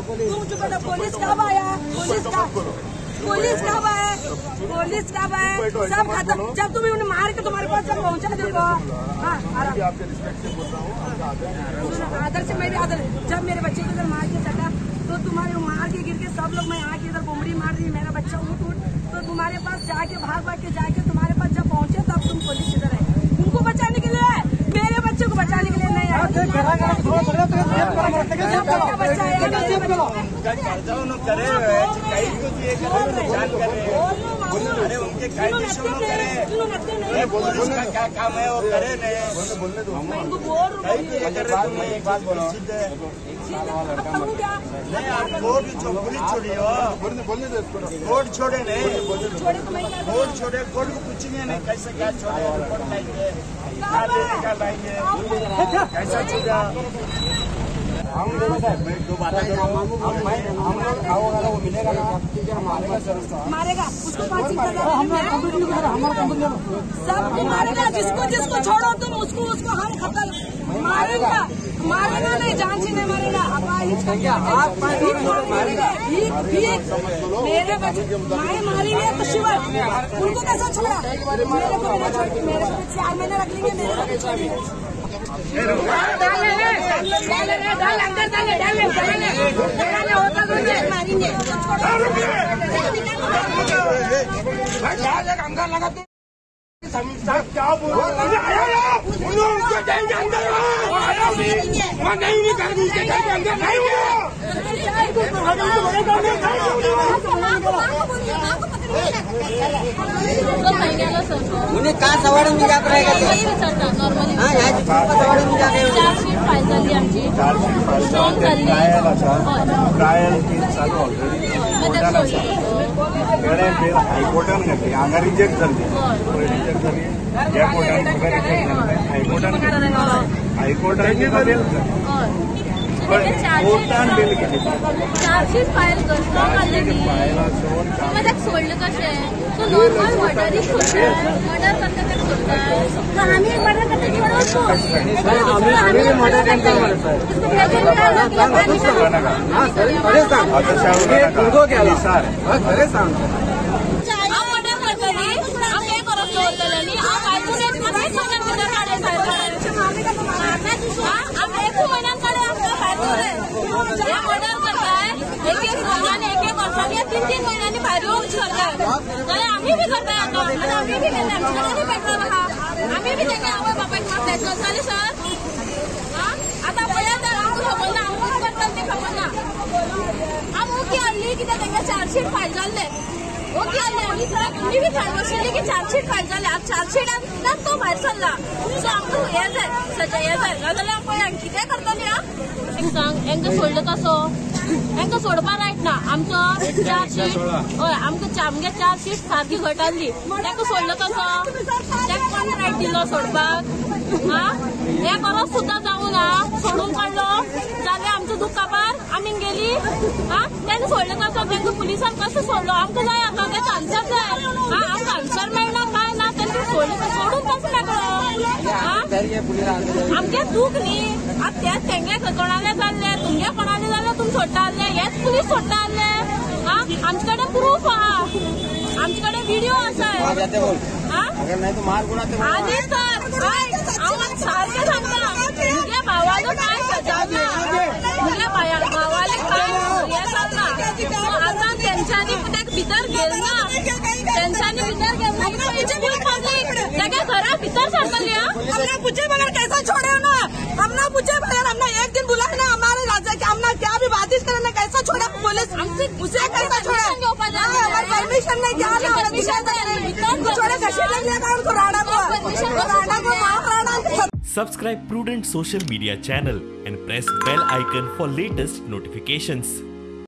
तुम चुप करो। पुलिस कब आया? पुलिस कब आया? सब खत्म। जब तुम्हें उन्हें मार के तुम्हारे पास जब पहुंचा देखो। हाँ आदर से मैं भी आदर। जब मेरे बच्चे को इधर मार के चढ़ा तो तुम्हारे मार के गिर के सब लोग मैं आके इधर बुमड़ी मार रही मेरा बच्चा उठ तो तुम्हारे पास जाके भाग के जाके तुम्हारे पास जब पहुंचे तब तुम पुलिस इधर है उनको बचाने के लिए, मेरे बच्चे को बचाने के लिए नहीं आए। अरे उनके क्या काम है वो करे नहीं। एक बात बोलो नहीं आप कोर्ट पुलिस छोड़िए कोर्ट छोड़े नहीं कोर्ट छोड़े कोर्ट को पूछेंगे नहीं कैसे क्या छोड़े रिपोर्ट लाएंगे क्या लेने का लाएंगे कैसा छोड़ा। हम दोनों साहब मैं दो बातें हम लोग आओगे वो मिलेगा ना मारेगा उसको 5 सबको मारेगा जिसको छोड़ो तुम उसको हम खत्म मारेगा नहीं जान से नहीं मारेगा। मेरे बच्चे माए मारी है तो शिवर उनको कैसा छोड़ा? मेरे को 4 महीने रख लेंगे मेरे को छोड़ेंगे। मारेंगे अंदर लगा क्या बोल उनको जाएंगे अंदर नहीं कर दूसरे घर के अंदर नहीं उन्हें कहाँ सवारी में जाकर रहेगा नॉर्मली सवारी में जाकर चार्जशीट फाईल झाली आमची स्ट्रॉंग झाली ट्रायल केस चालू ऑलरेडी हायकोर्टान घातली हांगा रिजेक्ट जाली रिजेक्ट जाली ह्या कोर्टान हायकोर्टान कोर्टान बेल केली चार्जशीट फाईल कर स्ट्रॉंग ऑलरेडी त्याक सोडलं कशें तो नॉर्मल मर्डरी सोडटा मर्डर करता तेका सोडटा आम्ही मर्डर करता तीन महिन्यांनी बाहेर येऊन करताय आम्ही बी करताय आता आम्ही बी पेट्रोल आम्ही बी त्यांनी आवय बापाक पेट्रोल चालेल सर आता पळया तर आमकां खबर ना आमकां करतात ते खबर ना आम ओके आली कित्याक तांकां चार्जशीट फायल जाल्ले ओके आली आमी बी फायल बसयली की चार्जशीट फायल जाले आतां चार्जशीटांतल्यान तो भायर सरला सो आमकां हे जाय सजा हे जाय नाजाल्यार पळय कितें करतली एक सांग हेंकां सोडलो कसो हेंकां सोडपा रायट ना आमचो चार्जशीट हय आमकां चार्जशीट सारकी घटाल्ली तेका सोडलो कसो तेका कोण रायट दिलो सोडपाक हे परत सुद्दां जावं ना सोडून काडलो जाल्यार आमचो दुकाबार आमी गेली तेन्ना सोडलो कसो तेंका पुलिसान कसो सोडलो आमकां जाय आतां तेचो आन्सर जाय आमकां आन्सर मेळना काय ना तेंका सोडून कसो मेळटलो आमगे दूख न्ही आतां तेच तेंगे कोणाले जाल्ले तुमगे कोणाले जाल्ले तुमी सोडटा आसले हेच पुलीस सोडटा आसले आमचे कडेन प्रूफ आहा आमचे कडेन व्हिडिओ आसा आनी सर हांव सारकें सांगता म्हज्या भावालो कांय सजा ना म्हज्या भावाले कांय हे जालना आतां तेंच्यांनी तेका भितर घेलना तेंच्यांनी भितर घेलना तेगे घरा भितर सरतली हमने पूछे बगैर कैसा छोड़े ना हमने पूछे बगैर हमने एक दिन बुलाया ना हमारे राजा के हमने क्या भी बातिश करने कैसा छोड़ा पुलिस उसे कैसा छोड़ा हमारी परमिशन नहीं क्या छोड़े Subscribe Prudent Social Media channel and press bell icon for latest notifications.